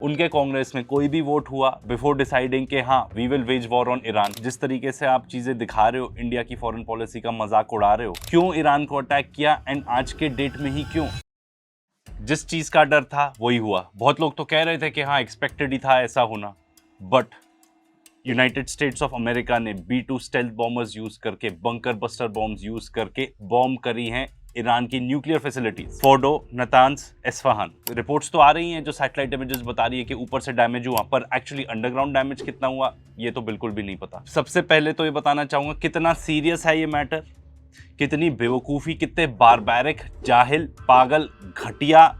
उनके कांग्रेस में कोई भी वोट हुआ बिफोर डिसाइडिंग कि हाँ we will wage war on Iran. जिस तरीके से आप चीजें दिखा रहे हो, इंडिया की फॉरेन पॉलिसी का मजाक उड़ा रहे हो, क्यों ईरान को अटैक किया एंड आज के डेट में ही क्यों? जिस चीज का डर था वही हुआ। बहुत लोग तो कह रहे थे कि हाँ एक्सपेक्टेड ही था ऐसा होना, but United States of America ने B-2 स्टेल्थ बॉम्बर्स यूज करके, बंकर बस्टर बॉम्ब्स यूज करके बॉम्ब करी हैं ईरान की nuclear facilities, Fordo, Natanz, Isfahan. Reports तो आ रही हैं जो सैटेलाइट इमेजेस बता रही है कि ऊपर से डैमेज हुआ, पर एक्चुअली अंडरग्राउंड डैमेज कितना हुआ ये तो बिल्कुल भी नहीं पता। सबसे पहले तो ये बताना चाहूंगा कितना सीरियस है ये मैटर, कितनी बेवकूफी, कितने बारबैरिक, जाहिल, पागल, घटिया।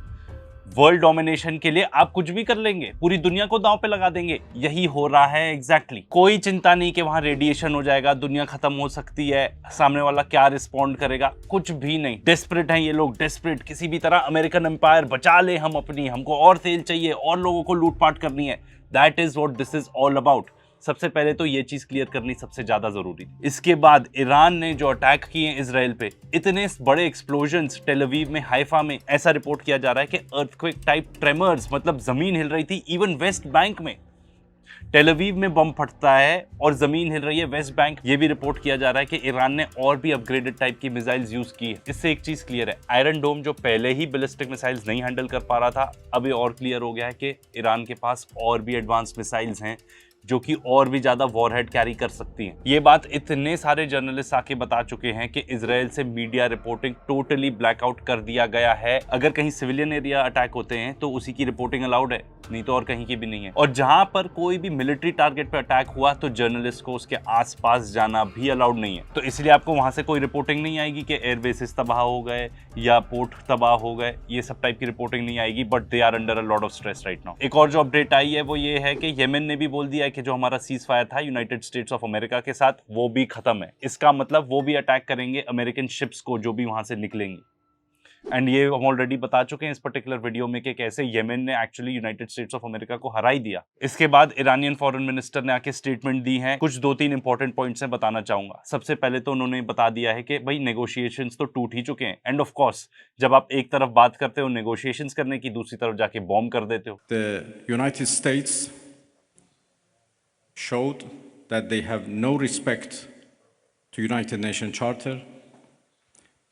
वर्ल्ड डोमिनेशन के लिए आप कुछ भी कर लेंगे, पूरी दुनिया को दांव पे लगा देंगे। यही हो रहा है एग्जैक्टली। कोई चिंता नहीं कि वहां रेडिएशन हो जाएगा, दुनिया खत्म हो सकती है, सामने वाला क्या रिस्पॉन्ड करेगा, कुछ भी नहीं। डेस्परेट हैं ये लोग, डेस्परेट। किसी भी तरह अमेरिकन एम्पायर बचा ले हम अपनी, हमको और तेल चाहिए और लोगों को लूटपाट करनी है। That is what this is all about. सबसे पहले तो ये चीज क्लियर करनी सबसे ज्यादा जरूरी थी। इसके बाद ईरान ने जो अटैक किए इजराइल पे, इतने बड़े एक्सप्लोजन्स टेल अवीव में, हाइफा में, ऐसा रिपोर्ट किया जा रहा है कि अर्थक्वेक टाइप ट्रेमर्स, मतलब जमीन हिल रही थी। इवन वेस्ट बैंक में, टेल अवीव में बम फटता है और जमीन हिल रही है वेस्ट बैंक। ये भी रिपोर्ट किया जा रहा है कि ईरान ने और भी अपग्रेडेड टाइप की मिसाइल्स यूज की है। इससे एक चीज क्लियर है, आयरन डोम जो पहले ही बैलिस्टिक मिसाइल्स नहीं हैंडल कर पा रहा था, अब ये और क्लियर हो गया है कि ईरान के पास और भी एडवांस मिसाइल्स हैं जो कि और भी ज्यादा वॉरहेड कैरी कर सकती हैं। ये बात इतने सारे जर्नलिस्ट आके बता चुके हैं कि इजराइल से मीडिया रिपोर्टिंग टोटली ब्लैकआउट कर दिया गया है। अगर कहीं सिविलियन एरिया अटैक होते हैं तो उसी की रिपोर्टिंग अलाउड है, नहीं तो और कहीं की भी नहीं है। और जहां पर कोई भी मिलिट्री टारगेट पे अटैक हुआ तो जर्नलिस्ट को उसके आसपास जाना भी अलाउड नहीं है। तो इसलिए आपको वहां से कोई रिपोर्टिंग नहीं आएगी कि एयर बेसिस तबाह हो गए या पोर्ट तबाह हो गए, ये सब टाइप की रिपोर्टिंग नहीं आएगी। But they are under a lot of stress right now. एक और जो अपडेट आई है वो ये है कि येमेन ने भी बोल दिया है कि जो हमारा सीज फायर था यूनाइटेड स्टेट्स ऑफ अमेरिका के साथ, वो भी खत्म है। इसका मतलब वो भी अटैक करेंगे अमेरिकन शिप्स को जो भी वहां से निकलेंगी। एंड ये हम ऑलरेडी बता चुके हैं इस पर्टिकुलर वीडियो में कि कैसे येमेन ने actually United States of America को हरा ही दिया। इसके बाद ईरानियन फॉरेन मिनिस्टर ने आके स्टेटमेंट दी है। कुछ 2-3 इंपॉर्टेंट पॉइंट्स हैं, बताना चाहूंगा। सबसे पहले तो उन्होंने बता दिया है कि भाई नेगोशिएशंस तो टूट ही चुके हैं। एंड ऑफ कोर्स जब आप एक तरफ बात करते हो नेगोशिएशंस करने की, दूसरी तरफ जाके बॉम्ब कर देते हो। The United States showed that they have no respect to United Nations Charter.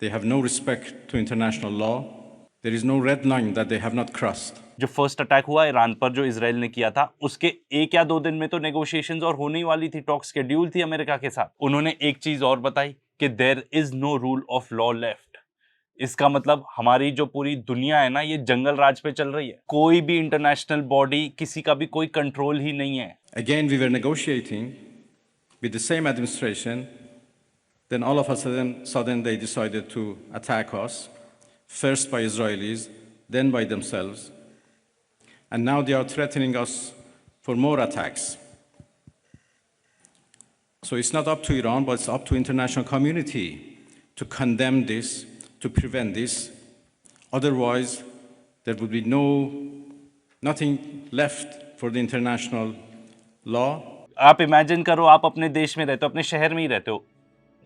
They have no respect to international law. There is no red line that they have not crossed. जो first attack हुआ Iran पर जो Israel ने किया था, उसके 1 या 2 दिन में तो नेगोशिएशंस और होने वाली थी, टॉक शेड्यूल थी अमेरिका के साथ। उन्होंने एक चीज और बताई कि there is no rule of law left. इसका मतलब हमारी जो पूरी दुनिया है ना, ये जंगल राज पे चल रही है। कोई भी इंटरनेशनल बॉडी, किसी का भी कोई कंट्रोल ही नहीं है। Again, we were negotiating with the same administration. Then all of a sudden they decided to attack us, first by Israelis, then by themselves. And now they are threatening us for more attacks. So it's not up to Iran, but it's up to international community to condemn this, to prevent this. Otherwise, there would be nothing left for the international law. आप imagine करो, आप अपने देश में रहते हो, अपने शहर में ही रहते हो,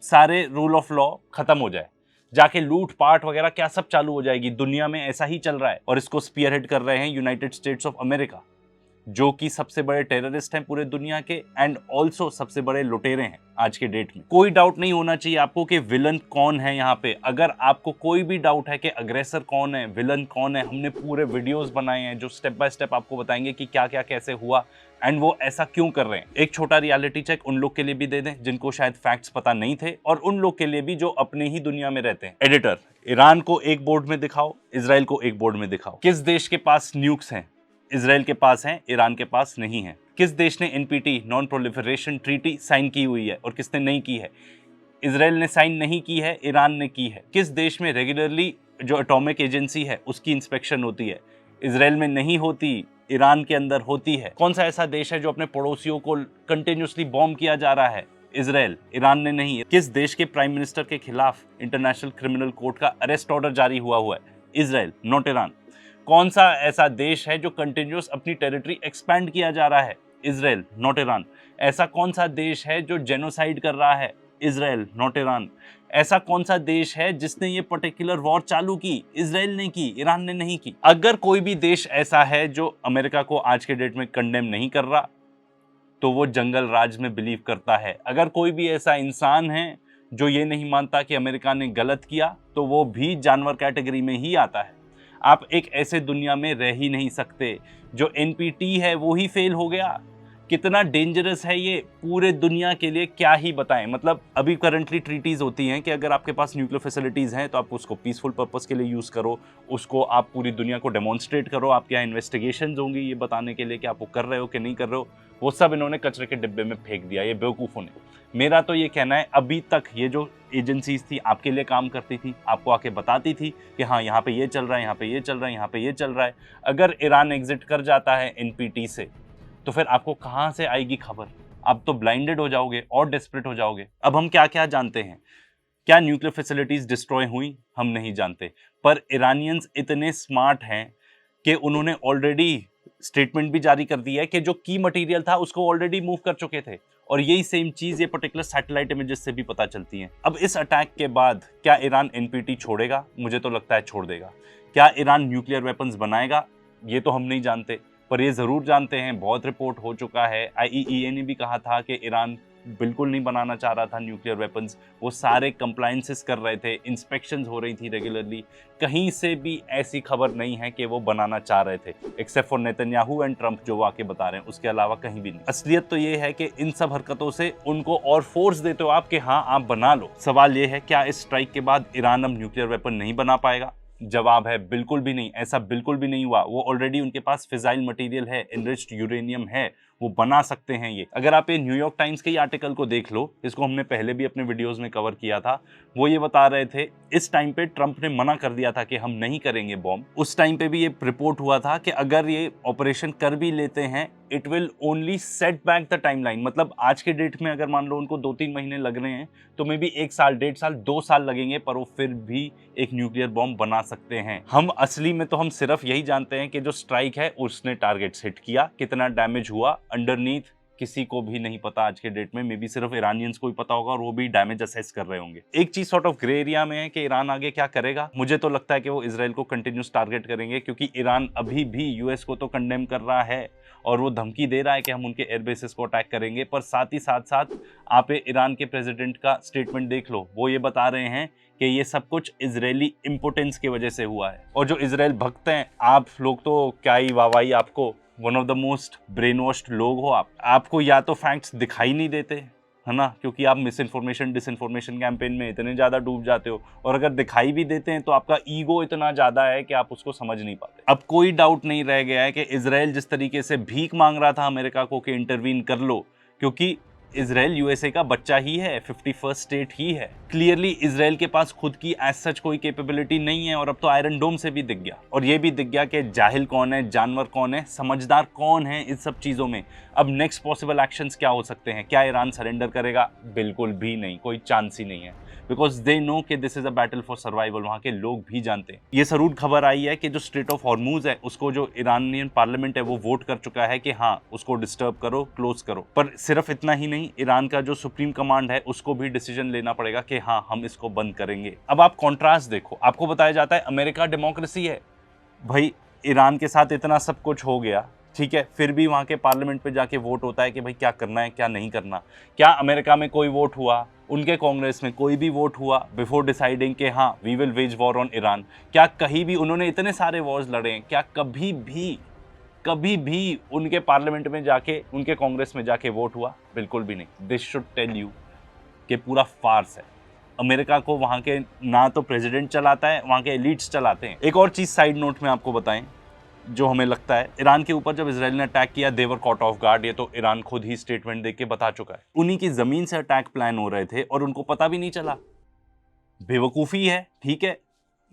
सारे रूल ऑफ लॉ खत्म हो जाए, जाके लूट पाट वगैरह क्या सब चालू हो जाएगी। दुनिया में ऐसा ही चल रहा है और इसको स्पीयरहेड कर रहे हैं यूनाइटेड स्टेट्स ऑफ अमेरिका, जो कि सबसे बड़े टेररिस्ट हैं पूरे दुनिया के एंड ऑल्सो सबसे बड़े लुटेरे हैं आज के डेट में। कोई डाउट नहीं होना चाहिए आपको कि विलन कौन है यहाँ पे। अगर आपको कोई भी डाउट है कि अग्रेसर कौन है, विलन कौन है, हमने पूरे वीडियोस बनाए हैं जो स्टेप बाय स्टेप आपको बताएंगे कि क्या क्या कैसे हुआ एंड वो ऐसा क्यों कर रहे हैं। एक छोटा रियलिटी चेक उन लोग के लिए भी दे दें जिनको शायद फैक्ट्स पता नहीं थे, और उन लोग के लिए भी जो अपने ही दुनिया में रहते हैं। एडिटर, ईरान को एक बोर्ड में दिखाओ, इजराइल को एक बोर्ड में दिखाओ। किस देश के पास न्यूक्स हैं? इजराइल के पास हैं, ईरान के पास नहीं है। किस देश ने NPT, non proliferation treaty, sign की हुई है और किसने नहीं की है? इजराइल ने साइन नहीं की है, ईरान ने की है। किस देश में रेगुलरली जो एटॉमिक एजेंसी है उसकी इंस्पेक्शन होती है? इजराइल में नहीं होती, ईरान के अंदर होती है। कौन सा ऐसा देश है जो अपने पड़ोसियों को कंटिन्यूसली बॉम्ब किया जा रहा है? इजराइल, ईरान ने नहीं। किस देश के प्राइम मिनिस्टर के खिलाफ इंटरनेशनल क्रिमिनल कोर्ट का अरेस्ट ऑर्डर जारी हुआ है? Israel, not Iran. कौन सा ऐसा देश है जो कंटिन्यूस अपनी टेरिटरी एक्सपैंड किया जा रहा है? Israel, not Iran. ऐसा कौन सा देश है जो जेनोसाइड कर रहा है? Israel, not Iran. ऐसा कौन सा देश है जिसने ये पर्टिकुलर वॉर चालू की? इजराइल ने की, ईरान ने नहीं की। अगर कोई भी देश ऐसा है जो अमेरिका को आज के डेट में कंडेम नहीं कर रहा, तो वो जंगल राज में बिलीव करता है। अगर कोई भी ऐसा इंसान है जो ये नहीं मानता कि अमेरिका ने गलत किया, तो वो भी जानवर कैटेगरी में ही आता है। आप एक ऐसे दुनिया में रह ही नहीं सकते। जो एनपीटी है वो ही फेल हो गया। कितना डेंजरस है ये पूरे दुनिया के लिए, क्या ही बताएं। मतलब अभी करंटली ट्रीटीज होती हैं कि अगर आपके पास न्यूक्लियर फैसिलिटीज हैं तो आप उसको पीसफुल पर्पस के लिए यूज करो, उसको आप पूरी दुनिया को डेमोन्स्ट्रेट करो। आपके यहाँ इन्वेस्टिगेशंस होंगी ये बताने के लिए कि आप वो कर रहे हो कि नहीं कर रहे हो। वो सब इन्होंने कचरे के डिब्बे में फेंक दिया, ये बेवकूफ़ों ने। मेरा तो ये कहना है, अभी तक ये जो एजेंसीज थी आपके लिए काम करती थी, आपको आके बताती थी कि हाँ यहाँ पे ये चल रहा है, यहाँ पे ये चल रहा है, यहाँ पे ये चल रहा है। अगर ईरान एग्जिट कर जाता है एनपीटी से, तो फिर आपको कहाँ से आएगी खबर? आप तो ब्लाइंडेड हो जाओगे और डेस्परेट हो जाओगे। अब हम क्या क्या जानते हैं? क्या न्यूक्लियर फैसिलिटीज डिस्ट्रॉय हुई? हम नहीं जानते। पर ईरानियंस इतने स्मार्ट हैं कि उन्होंने ऑलरेडी स्टेटमेंट भी जारी कर दिया है कि जो की मटेरियल था उसको ऑलरेडी मूव कर चुके थे। और यही सेम चीज ये पर्टिकुलर सैटेलाइट इमेजेस से भी पता चलती है। अब इस अटैक के बाद क्या ईरान एनपीटी छोड़ेगा? मुझे तो लगता है छोड़ देगा। क्या ईरान न्यूक्लियर वेपन्स बनाएगा? ये तो हम नहीं जानते, पर ये जरूर जानते हैं, बहुत रिपोर्ट हो चुका है। आईईईए ने भी कहा था कि ईरान बिल्कुल नहीं बनाना चाह रहा था न्यूक्लियर वेपन्स। वो सारे कंप्लायंसेस कर रहे थे, इंस्पेक्शंस हो रही थी रेगुलरली। कहीं से भी ऐसी खबर नहीं है कि वो बनाना चाह रहे थे, except for Netanyahu and Trump जो आके बता रहे हैं, उसके अलावा कहीं भी नहीं। असलियत तो ये है कि इन सब हरकतों से उनको और फोर्स देते हो आप कि हाँ आप बना लो। सवाल ये है, क्या इस स्ट्राइक के बाद ईरान अब न्यूक्लियर वेपन नहीं बना पाएगा? जवाब है बिल्कुल भी नहीं। ऐसा बिल्कुल भी नहीं हुआ। वो ऑलरेडी उनके पास फिजाइल मटेरियल है, एनरिच्ड यूरेनियम है, वो बना सकते हैं ये। अगर आप ये न्यूयॉर्क टाइम्स के ही आर्टिकल को देख लो, इसको हमने पहले भी अपने वीडियोस में कवर किया था, वो ये बता रहे थे इस टाइम पे ट्रंप ने मना कर दिया था कि हम नहीं करेंगे बॉम्ब। उस टाइम पे भी ये रिपोर्ट हुआ था कि अगर ये ऑपरेशन कर भी लेते हैं, it will only set back the timeline. मतलब आज के डेट में अगर मान लो उनको 2-3 महीने लग रहे हैं, तो मे बी 1 साल, 1.5 साल, 2 साल लगेंगे, पर वो फिर भी एक न्यूक्लियर बॉम्ब बना सकते हैं। हम असली में तो हम सिर्फ यही जानते हैं कि जो स्ट्राइक है उसने टारगेट्स हिट किया, कितना डैमेज हुआ अंडरनीथ किसी को भी नहीं पता आज के डेट में। मे बी सिर्फ ईरानियंस को ही पता होगा और वो भी डैमेज असेस कर रहे होंगे। एक चीज सॉर्ट ऑफ ग्रे एरिया में है कि ईरान आगे क्या करेगा। मुझे तो लगता है कि वो इजराइल को कंटिन्यूस टारगेट करेंगे, क्योंकि ईरान अभी भी यूएस को तो कंडेम कर रहा है और वो धमकी दे रहा है कि हम उनके एयरबेसेस को अटैक करेंगे। पर साथ ही साथ आप ईरान के प्रेसिडेंट का स्टेटमेंट देख लो, वो ये बता रहे हैं कि ये सब कुछ इजरायली इम्पोर्टेंस की वजह से हुआ है। और जो इजराइल भक्त हैं, आप लोग तो क्या ही वाहवाही, आपको one of the most brain washed लोग हो आप। आपको या तो फैक्ट्स दिखाई नहीं देते, है ना, क्योंकि आप मिस इन्फॉर्मेशन डिसइन्फॉर्मेशन कैंपेन में इतने ज़्यादा डूब जाते हो, और अगर दिखाई भी देते हैं तो आपका ईगो इतना ज़्यादा है कि आप उसको समझ नहीं पाते। अब कोई डाउट नहीं रह गया है कि इजराइल जिस तरीके से भीख मांग रहा था अमेरिका को कि इंटरवीन कर लो, क्योंकि इजराइल यूएसए का बच्चा ही है, 51st स्टेट ही है। क्लियरली इजराइल के पास खुद की एज सच कोई कैपेबिलिटी नहीं है, और अब तो आयरन डोम से भी दिख गया, और ये भी दिख गया कि जाहिल कौन है, जानवर कौन है, समझदार कौन है इस सब चीजों में। अब नेक्स्ट पॉसिबल एक्शंस क्या हो सकते हैं? क्या ईरान सरेंडर करेगा? बिल्कुल भी नहीं, कोई चांस ही नहीं है, बिकॉज दे नो कि this is a battle for survival. वहां के लोग भी जानते हैं। ये जरूर खबर आई है कि जो स्ट्रेट ऑफ हॉर्मूज है उसको जो ईरानियन पार्लियामेंट है वो वोट कर चुका है कि हाँ उसको डिस्टर्ब करो, क्लोज करो। पर सिर्फ इतना ही नहीं, ईरान का जो सुप्रीम कमांड है उसको भी डिसीजन लेना पड़ेगा कि हाँ हम इसको बंद करेंगे। अब आप कॉन्ट्रास्ट देखो, आपको बताया जाता है अमेरिका डेमोक्रेसी है। भाई ईरान के साथ इतना सब कुछ हो गया, ठीक है, फिर भी वहाँ के पार्लियामेंट पे जाके वोट होता है कि भाई क्या करना है क्या नहीं करना। क्या अमेरिका में कोई वोट हुआ, उनके कांग्रेस में कोई भी वोट हुआ बिफोर डिसाइडिंग कि हाँ we will wage war on Iran? क्या कहीं भी उन्होंने इतने सारे वॉर्स लड़े हैं, क्या कभी भी उनके पार्लियामेंट में जाके, उनके कांग्रेस में जाके वोट हुआ? बिल्कुल भी नहीं। दिस शुड टेल यू कि पूरा फार्स है। अमेरिका को वहाँ के ना तो प्रेसिडेंट चलाता है, वहाँ के एलिट्स चलाते हैं। एक और चीज़ साइड नोट में आपको बताएं जो हमें लगता है, ईरान के ऊपर जब इजराइल ने अटैक किया, देवर कॉट ऑफ गार्ड। ये तो ईरान खुद ही स्टेटमेंट देके बता चुका है। उन्हीं की जमीन से अटैक प्लान हो रहे थे और उनको पता भी नहीं चला। बेवकूफ़ी है, ठीक है,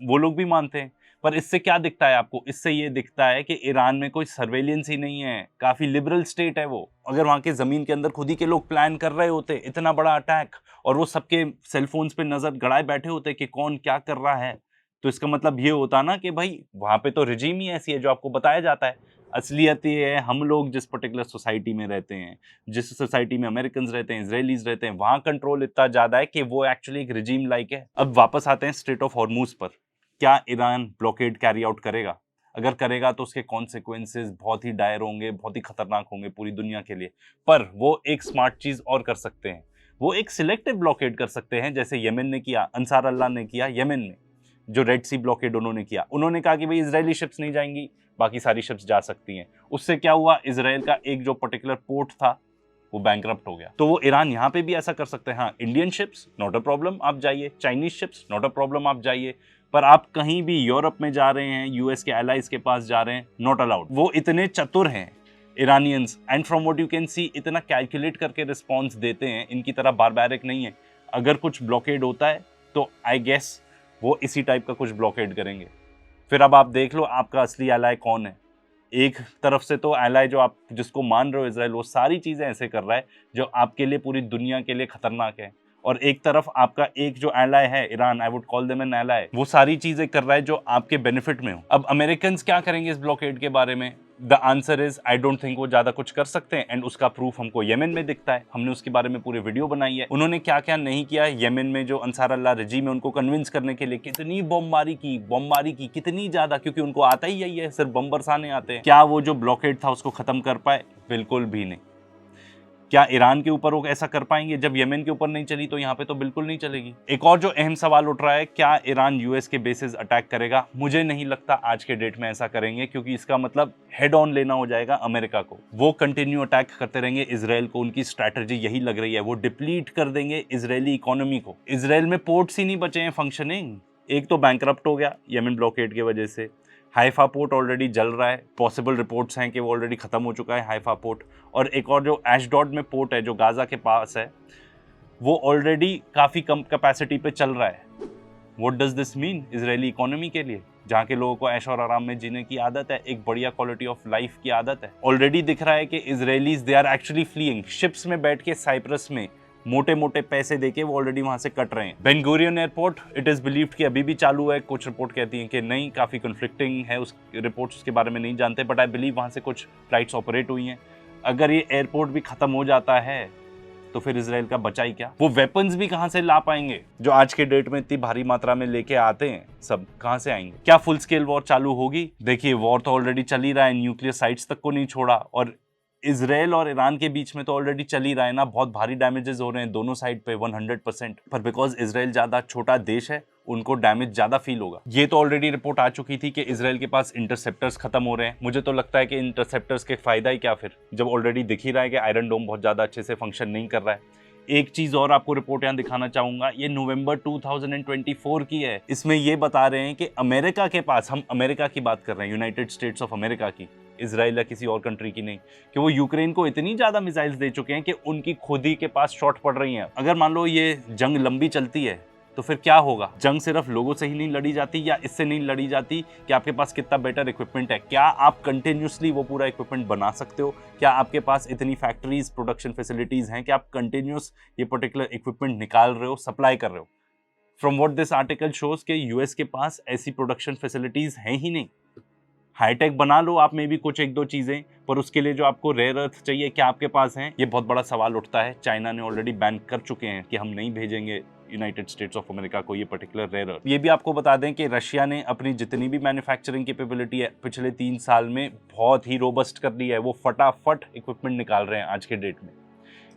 वो लोग भी मानते हैं। पर इससे क्या दिखता है आपको? इससे ये दिखता है कि ईरान में कोई सर्वेलेंस ही नहीं है, काफ़ी लिबरल स्टेट है वो। अगर वहाँ के ज़मीन के अंदर खुद ही के लोग प्लान कर रहे होते इतना बड़ा अटैक, और वो सबके सेलफोन्स पे नज़र गड़ाए बैठे होते कि कौन क्या कर रहा है, तो इसका मतलब ये होता ना कि भाई वहाँ पे तो रिजीम ही ऐसी है जो आपको बताया जाता है। असलियत ये है, हम लोग जिस पर्टिकुलर सोसाइटी में रहते हैं, जिस सोसाइटी में अमेरिकन रहते हैं, इजरायलीज रहते हैं, वहाँ कंट्रोल इतना ज़्यादा है कि वो एक्चुअली एक रिजीम लाइक है। अब वापस आते हैं स्ट्रेट ऑफ हॉर्मूज पर। क्या ईरान ब्लॉकेड कैरी आउट करेगा? अगर करेगा तो उसके कॉन्सिक्वेंसेज बहुत ही डायर होंगे, बहुत ही खतरनाक होंगे पूरी दुनिया के लिए। पर वो एक स्मार्ट चीज़ और कर सकते हैं, वो एक सिलेक्टिव ब्लॉकेड कर सकते हैं, जैसे यमन ने किया, अंसार अल्लाह ने किया यमन में। जो रेड सी ब्लॉकेड उन्होंने किया, उन्होंने कहा कि भाई इजरायली शिप्स नहीं जाएंगी, बाकी सारी शिप्स जा सकती हैं। उससे क्या हुआ, इजराइल का एक जो पर्टिकुलर पोर्ट था वो बैंकरप्ट हो गया। तो वो ईरान यहाँ पे भी ऐसा कर सकते हैं। हाँ, Indian ships not a problem, आप जाइए। Chinese ships not a problem, आप जाइए। पर आप कहीं भी यूरोप में जा रहे हैं, यूएस के एलाइज के पास जा रहे हैं, नॉट अलाउड। वो इतने चतुर हैं Iranians, and from what you can see इतना कैलकुलेट करके रिस्पॉन्स देते हैं, इनकी तरह बारबैरिक नहीं है। अगर कुछ ब्लॉकेड होता है तो आई गेस वो इसी टाइप का कुछ ब्लॉकेड करेंगे। फिर अब आप देख लो आपका असली एलाय कौन है। एक तरफ से तो एलाय जो आप जिसको मान रहे हो इजराइल, वो सारी चीजें ऐसे कर रहा है जो आपके लिए, पूरी दुनिया के लिए खतरनाक है। और एक तरफ आपका एक जो एलाय है Iran, I would call them an ally, वो सारी चीजें कर रहा है जो आपके बेनिफिट में हो। अब अमेरिकन क्या करेंगे इस ब्लॉकेड के बारे में? The answer is I don't think वो ज्यादा कुछ कर सकते हैं। एंड उसका प्रूफ हमको येमेन में दिखता है, हमने उसके बारे में पूरी वीडियो बनाई है। उन्होंने क्या क्या नहीं किया येमेन में, जो अंसार अल्लाह रजीम है उनको कन्विंस करने के लिए कितनी बमबारी की कितनी ज्यादा, क्योंकि उनको आता ही यही है, सिर्फ बम बरसाने आते हैं। क्या वो जो ब्लॉकेड था उसको खत्म कर पाए? बिल्कुल भी नहीं। क्या ईरान के ऊपर वो ऐसा कर पाएंगे? जब येमेन के ऊपर नहीं चली तो यहाँ पे तो बिल्कुल नहीं चलेगी। एक और जो अहम सवाल उठ रहा है, क्या ईरान यूएस के बेसिस अटैक करेगा? मुझे नहीं लगता आज के डेट में ऐसा करेंगे, क्योंकि इसका मतलब हेड ऑन लेना हो जाएगा अमेरिका को। वो कंटिन्यू अटैक करते रहेंगे इसराइल को, उनकी स्ट्रैटेजी यही लग रही है। वो डिप्लीट कर देंगे इसराइली इकोनॉमी को। इसराइल में पोर्ट्स ही नहीं बचे हैं फंक्शनिंग। एक तो बैंकरप्ट हो गया येमेन ब्लॉकेड की वजह से, हाइफा पोर्ट ऑलरेडी जल रहा है, पॉसिबल रिपोर्ट्स हैं कि वो ऑलरेडी खत्म हो चुका है हाइफा पोर्ट। और एक और जो एशडॉड में पोर्ट है जो गाजा के पास है, वो ऑलरेडी काफ़ी कम कैपेसिटी पे चल रहा है। What does this mean Israeli economy के लिए, जहाँ के लोगों को ऐश और आराम में जीने की आदत है, एक बढ़िया क्वालिटी ऑफ लाइफ की आदत है। ऑलरेडी दिख रहा है कि Israelis they are actually fleeing, ships में बैठ के साइप्रस में मोटे मोटे पैसे देके वो ऑलरेडी वहां से कट रहे हैं। Ben Gurion airport it is believed कि अभी भी चालू है, कुछ रिपोर्ट कहती हैं कि नहीं, काफी कन्फ्लिक्टिंग है, उस रिपोर्ट्स उसके बारे में नहीं जानते, बट आई बिलीव वहां से कुछ फ्लाइट्स ऑपरेट हुई हैं। अगर ये एयरपोर्ट भी खत्म हो जाता है तो फिर इसराइल का बचा ही क्या? वो वेपन्स भी कहां से ला पाएंगे जो आज के डेट में इतनी भारी मात्रा में लेके आते हैं? सब कहां से आएंगे? क्या फुल स्केल वॉर चालू होगी? देखिए, वॉर तो ऑलरेडी चल ही रहा है, न्यूक्लियर साइट्स तक को नहीं छोड़ा, और इसराइल और ईरान के बीच में तो ऑलरेडी चल ही रहा है ना। बहुत भारी डैमेजेस हो रहे हैं दोनों साइड पे 100%। पर बिकॉज इसराइल ज्यादा छोटा देश है, उनको डैमेज ज्यादा फील होगा। ये तो ऑलरेडी रिपोर्ट आ चुकी थी कि इसराइल के पास इंटरसेप्टर्स खत्म हो रहे हैं। मुझे तो लगता है कि इंटरसेप्टर्स के फायदा ही क्या फिर, जब ऑलरेडी दिख ही रहा है कि आयरन डोम बहुत ज्यादा अच्छे से फंक्शन नहीं कर रहा है। एक चीज और आपको रिपोर्ट यहाँ दिखाना चाहूंगा, ये नवंबर 2024 की है। इसमें ये बता रहे हैं कि अमेरिका के पास, हम अमेरिका की बात कर रहे हैं, यूनाइटेड स्टेट्स ऑफ अमेरिका की, इसराइल या किसी और कंट्री की नहीं, कि वो यूक्रेन को इतनी ज्यादा मिसाइल्स दे चुके हैं कि उनकी खुद ही के पास शॉट पड़ रही हैं। अगर मान लो ये जंग लंबी चलती है तो फिर क्या होगा? जंग सिर्फ लोगों से ही नहीं लड़ी जाती, या इससे नहीं लड़ी जाती कि आपके पास कितना बेटर इक्विपमेंट है। क्या आप कंटिन्यूसली वो पूरा इक्विपमेंट बना सकते हो? क्या आपके पास इतनी फैक्ट्रीज, प्रोडक्शन फैसिलिटीज हैं कि आप कंटिन्यूस ये पर्टिकुलर इक्विपमेंट निकाल रहे हो, सप्लाई कर रहे हो? From what this article shows के यूएस के पास ऐसी प्रोडक्शन फैसिलिटीज हैं ही नहीं। हाईटेक बना लो आप में भी कुछ एक दो चीज़ें, पर उसके लिए जो आपको रेयर अर्थ चाहिए, क्या आपके पास हैं? ये बहुत बड़ा सवाल उठता है। चाइना ने ऑलरेडी बैन कर चुके हैं कि हम नहीं भेजेंगे यूनाइटेड स्टेट्स ऑफ अमेरिका को ये पर्टिकुलर रेयर अर्थ। ये भी आपको बता दें कि रशिया ने अपनी जितनी भी मैन्युफैक्चरिंग कैपेबिलिटी है पिछले 3 साल में बहुत ही रोबस्ट कर ली है। वो फटाफट इक्विपमेंट निकाल रहे हैं आज के डेट में।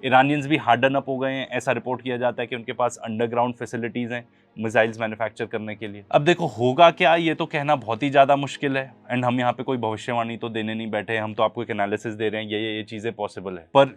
ईरानियंस भी हार्डन अप हो गए हैं, ऐसा रिपोर्ट किया जाता है कि उनके पास अंडरग्राउंड फैसिलिटीज़ हैं मिसाइल्स मैन्युफैक्चर करने के लिए। अब देखो होगा क्या, ये तो कहना बहुत ही ज़्यादा मुश्किल है, एंड हम यहाँ पे कोई भविष्यवाणी तो देने नहीं बैठे हैं। हम तो आपको एक एनालिसिस दे रहे हैं, ये चीज़ें पॉसिबल है, पर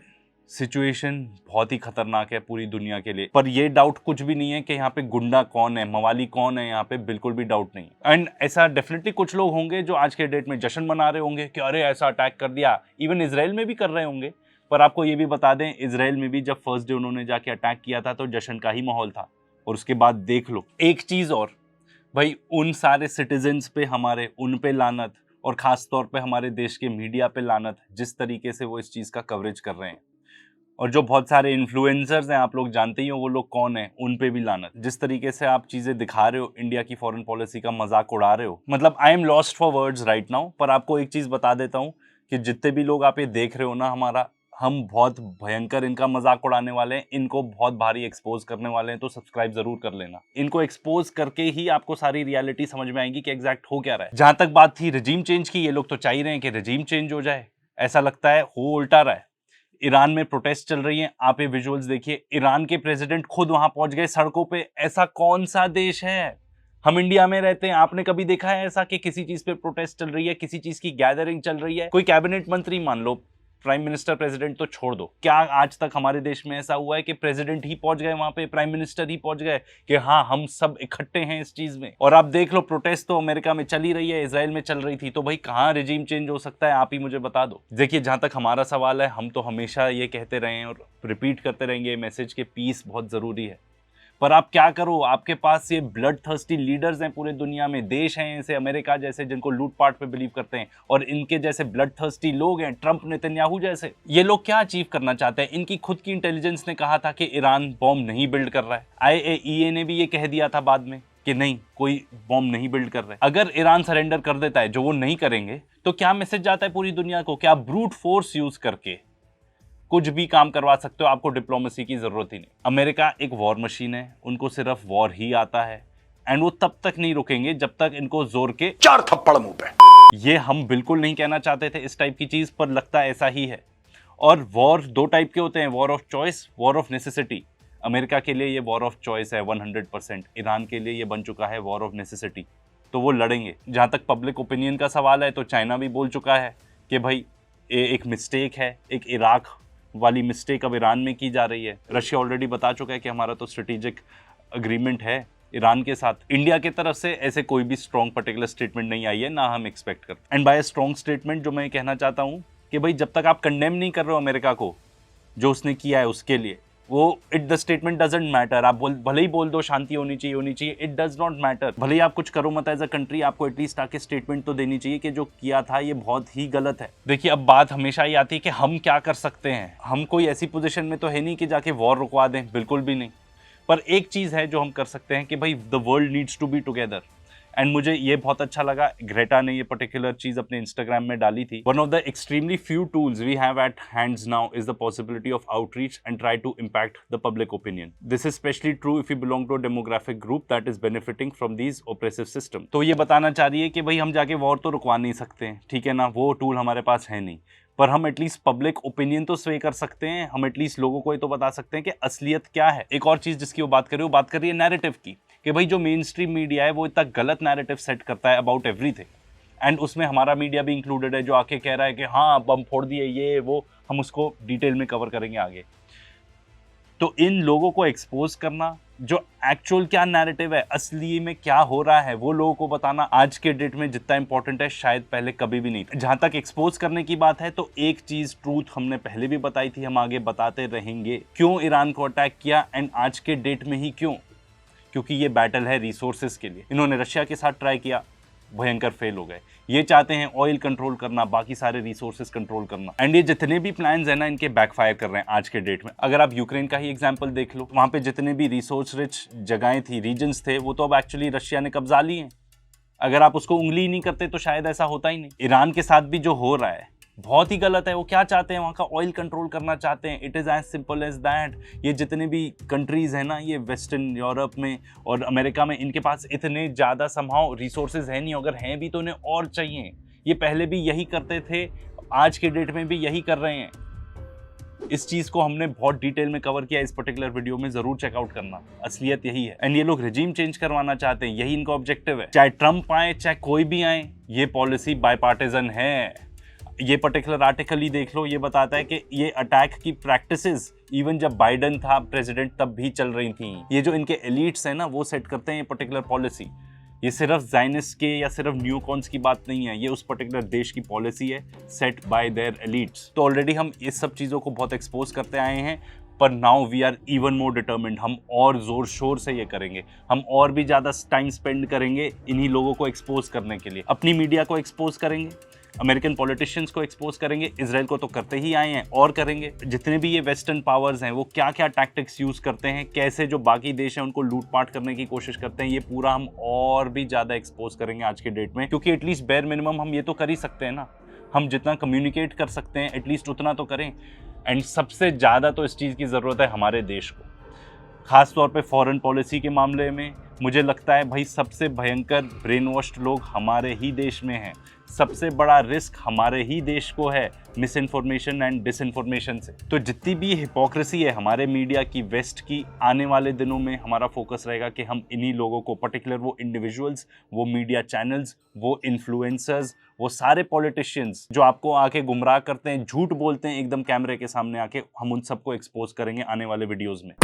सिचुएशन बहुत ही खतरनाक है पूरी दुनिया के लिए। पर ये डाउट कुछ भी नहीं है कि यहाँ पे गुंडा कौन है, मवाली कौन है, यहाँ पे बिल्कुल भी डाउट नहीं। एंड ऐसा डेफिनेटली कुछ लोग होंगे जो आज के डेट में जश्न मना रहे होंगे कि अरे ऐसा अटैक कर दिया, इवन इसराइल में भी कर रहे होंगे। पर आपको ये भी बता दें, इसराइल में भी जब फर्स्ट डे उन्होंने जाके अटैक किया था तो जश्न का ही माहौल था, और उसके बाद देख लो। एक चीज़ और भाई, उन सारे सिटीजन्स पे हमारे, उन पे लानत, और ख़ास तौर पे हमारे देश के मीडिया पे लानत, जिस तरीके से वो इस चीज़ का कवरेज कर रहे हैं। और जो बहुत सारे इन्फ्लुएंसर्स हैं, आप लोग जानते ही हो वो लोग कौन हैं, उन पे भी लानत। जिस तरीके से आप चीज़ें दिखा रहे हो, इंडिया की फॉरेन पॉलिसी का मजाक उड़ा रहे हो, मतलब I am lost for words right now. पर आपको एक चीज़ बता देता हूँ, कि जितने भी लोग आप ये देख रहे हो ना हमारा, हम बहुत भयंकर इनका मजाक उड़ाने वाले हैं, इनको बहुत भारी एक्सपोज करने वाले हैं, तो सब्सक्राइब जरूर कर लेना। इनको एक्सपोज करके ही आपको सारी रियलिटी समझ में आएगी कि एग्जैक्ट हो क्या रहा है। जहां तक बात थी रिजीम चेंज की, ये लोग तो चाह ही रहे हैं कि रिजीम चेंज हो जाए। ऐसा लगता है हो उल्टा रहा है। ईरान में प्रोटेस्ट चल रही हैं, आप ये विजुअल्स देखिए, ईरान के प्रेसिडेंट खुद वहां पहुंच गए सड़कों पे। ऐसा कौन सा देश है? हम इंडिया में रहते हैं, आपने कभी देखा है ऐसा कि किसी चीज पे प्रोटेस्ट चल रही है, किसी चीज की गैदरिंग चल रही है? कोई कैबिनेट मंत्री मान लो, प्राइम मिनिस्टर प्रेसिडेंट तो छोड़ दो, क्या आज तक हमारे देश में ऐसा हुआ है कि प्रेसिडेंट ही पहुंच गए वहां पे, प्राइम मिनिस्टर ही पहुंच गए कि हाँ हम सब इकट्ठे हैं इस चीज में? और आप देख लो, प्रोटेस्ट तो अमेरिका में चल ही रही है, इजराइल में चल रही थी, तो भाई कहाँ रिजीम चेंज हो सकता है? आप ही मुझे बता दो। देखिए, जहां तक हमारा सवाल है, हम तो हमेशा ये कहते रहे हैं और रिपीट करते रहेंगे मैसेज के पीस बहुत जरूरी है। पर आप क्या करो, आपके पास ये ब्लड थर्स्टी लीडर्स हैं पूरे दुनिया में, देश हैं ऐसे अमेरिका जैसे जिनको लूटपाट पे बिलीव करते हैं, और इनके जैसे ब्लड थर्स्टी लोग हैं, ट्रंप नेतन्याहू जैसे। ये लोग क्या अचीव करना चाहते हैं? इनकी खुद की इंटेलिजेंस ने कहा था कि ईरान बॉम्ब नहीं बिल्ड कर रहा है। IAEA ने भी ये कह दिया था बाद में कि नहीं, कोई बॉम्ब नहीं बिल्ड कर रहे। अगर ईरान सरेंडर कर देता है, जो वो नहीं करेंगे, तो क्या मैसेज जाता है पूरी दुनिया को? क्या ब्रूट फोर्स यूज करके कुछ भी काम करवा सकते हो? आपको डिप्लोमेसी की जरूरत ही नहीं। अमेरिका एक वॉर मशीन है, उनको सिर्फ वॉर ही आता है, एंड वो तब तक नहीं रुकेंगे जब तक इनको जोर के 4 थप्पड़ मुंह पे। ये हम बिल्कुल नहीं कहना चाहते थे इस टाइप की चीज, पर लगता ऐसा ही है। और वॉर 2 टाइप के होते हैं, war of choice, war of necessity. America के लिए ये वॉर ऑफ चॉइस है 100%, ईरान के लिए ये बन चुका है वॉर ऑफ नेसेसिटी। तो वो लड़ेंगे। जहां तक पब्लिक ओपिनियन का सवाल है, तो चाइना भी बोल चुका है कि भाई एक मिस्टेक है, एक इराक वाली मिस्टेक अब ईरान में की जा रही है। रशिया ऑलरेडी बता चुका है कि हमारा तो स्ट्रेटेजिक अग्रीमेंट है ईरान के साथ। इंडिया की तरफ से ऐसे कोई भी स्ट्रॉन्ग पर्टिकुलर स्टेटमेंट नहीं आई है, ना हम एक्सपेक्ट करते। एंड बाय स्ट्रॉन्ग स्टेटमेंट जो मैं कहना चाहता हूं कि भाई जब तक आप कंडेम नहीं कर रहे हो अमेरिका को जो उसने किया है उसके लिए, वो द स्टेटमेंट डजंट मैटर। आप भले ही बोल दो शांति होनी चाहिए, इट डज नॉट मैटर। भले ही आप कुछ करो मत एज अ कंट्री, आपको एटलीस्ट आके स्टेटमेंट तो देनी चाहिए कि जो किया था ये बहुत ही गलत है। देखिए, अब बात हमेशा ही आती है कि हम क्या कर सकते हैं। हम कोई ऐसी पोजीशन में तो है नहीं कि जाके वॉर रुकवा दें, बिल्कुल भी नहीं। पर एक चीज है जो हम कर सकते हैं कि भाई the world needs to be together. And मुझे ये बहुत अच्छा लगा, ग्रेटा ने ये पर्टिकुलर चीज अपने इंस्टाग्राम में डाली थी। One of the extremely few tools we have at hands now is the possibility of outreach and try to impact the public opinion. This is specially true if you belong to a demographic group that is benefiting from these oppressive system. तो ये बताना चाह रही है कि भाई हम जाके वॉर तो रुकवा नहीं सकते हैं, ठीक है ना, वो टूल हमारे पास है नहीं, पर हम एटलीस्ट पब्लिक ओपिनियन तो स्वे कर सकते हैं। हम एटलीस्ट लोगों को ये तो बता सकते हैं कि असलियत क्या है। एक और चीज जिसकी वो बात कर रही है नैरेटिव की, कि भाई जो मेन स्ट्रीम मीडिया है वो इतना गलत नैरेटिव सेट करता है अबाउट एवरीथिंग, एंड उसमें हमारा मीडिया भी इंक्लूडेड है, जो आके कह रहा है कि हाँ बम फोड़ दिए ये वो। हम उसको डिटेल में कवर करेंगे आगे। तो इन लोगों को एक्सपोज करना, जो एक्चुअल क्या नैरेटिव है, असली में क्या हो रहा है, वो लोगों को बताना आज के डेट में जितना इंपॉर्टेंट है शायद पहले कभी भी नहीं था। जहां तक एक्सपोज करने की बात है, तो एक चीज ट्रूथ हमने पहले भी बताई थी, हम आगे बताते रहेंगे। क्यों ईरान को अटैक किया, एंड आज के डेट में ही क्यों? क्योंकि ये बैटल है रिसोर्सेज के लिए। इन्होंने रशिया के साथ ट्राई किया, भयंकर फेल हो गए। ये चाहते हैं ऑयल कंट्रोल करना, बाकी सारे रिसोर्सेज कंट्रोल करना, एंड ये जितने भी प्लान्स हैं ना, इनके बैकफायर कर रहे हैं आज के डेट में। अगर आप यूक्रेन का ही एग्जांपल देख लो, वहां पे जितने भी रिसोर्स रिच जगहें थी, रीजन्स थे, वो तो अब एक्चुअली रशिया ने कब्जा ली हैं। अगर आप उसको उंगली ही नहीं करते तो शायद ऐसा होता ही नहीं। ईरान के साथ भी जो हो रहा है बहुत ही गलत है। वो क्या चाहते हैं, वहाँ का ऑयल कंट्रोल करना चाहते हैं। It is as simple as that. ये जितने भी कंट्रीज़ हैं ना, ये वेस्टर्न यूरोप में और अमेरिका में, इनके पास इतने ज़्यादा समहाउ रिसोर्सेज हैं नहीं, अगर हैं भी तो उन्हें और चाहिए। ये पहले भी यही करते थे, आज के डेट में भी यही कर रहे हैं। इस चीज़ को हमने बहुत डिटेल में कवर किया इस पर्टिकुलर वीडियो में, जरूर चेकआउट करना। असलियत यही है, एंड ये लोग रिजीम चेंज करवाना चाहते हैं, यही इनका ऑब्जेक्टिव है। चाहे ट्रंप आए, चाहे कोई भी आए, ये पॉलिसी बायपार्टिजन है। ये पर्टिकुलर आर्टिकल ही देख लो, ये बताता है कि ये अटैक की प्रैक्टिसेस इवन जब बाइडेन था प्रेसिडेंट तब भी चल रही थी। ये जो इनके एलिट्स हैं ना, वो सेट करते हैं ये पर्टिकुलर पॉलिसी। ये सिर्फ ज़ायनिस्ट के या सिर्फ न्यूकॉन्स की बात नहीं है, ये उस पर्टिकुलर देश की पॉलिसी है सेट बाय देयर एलिट्स। तो ऑलरेडी हम इस सब चीज़ों को बहुत एक्सपोज करते आए हैं, पर now we are even more determined. हम और जोर शोर से ये करेंगे, हम और भी ज़्यादा टाइम स्पेंड करेंगे इन्हीं लोगों को एक्सपोज करने के लिए। अपनी मीडिया को एक्सपोज करेंगे, अमेरिकन पॉलिटिशियंस को एक्सपोज करेंगे, इजराइल को तो करते ही आए हैं और करेंगे। जितने भी ये वेस्टर्न पावर्स हैं वो क्या क्या टैक्टिक्स यूज करते हैं, कैसे जो बाकी देश हैं उनको लूटपाट करने की कोशिश करते हैं, ये पूरा हम और भी ज़्यादा एक्सपोज करेंगे आज के डेट में। क्योंकि एटलीस्ट बेयर मिनिमम हम ये तो कर ही सकते हैं ना, हम जितना कम्युनिकेट कर सकते हैं एटलीस्ट उतना तो करें। एंड सबसे ज़्यादा तो इस चीज़ की ज़रूरत है हमारे देश को, ख़ास तौर पे फॉरेन पॉलिसी के मामले में। मुझे लगता है भाई सबसे भयंकर ब्रेन वॉश्ड लोग हमारे ही देश में हैं। सबसे बड़ा रिस्क हमारे ही देश को है मिस इन्फॉर्मेशन एंड डिसइन्फॉर्मेशन से। तो जितनी भी हिपोक्रेसी है हमारे मीडिया की, वेस्ट की, आने वाले दिनों में हमारा फोकस रहेगा कि हम इन्हीं लोगों को, पर्टिकुलर वो इंडिविजुअल्स, वो मीडिया चैनल्स, वो इन्फ्लुएंसर्स, वो सारे पॉलिटिशियंस जो आपको आके गुमराह करते हैं, झूठ बोलते हैं एकदम कैमरे के सामने आके, हम उन सबको एक्सपोज करेंगे आने वाले वीडियोज़ में।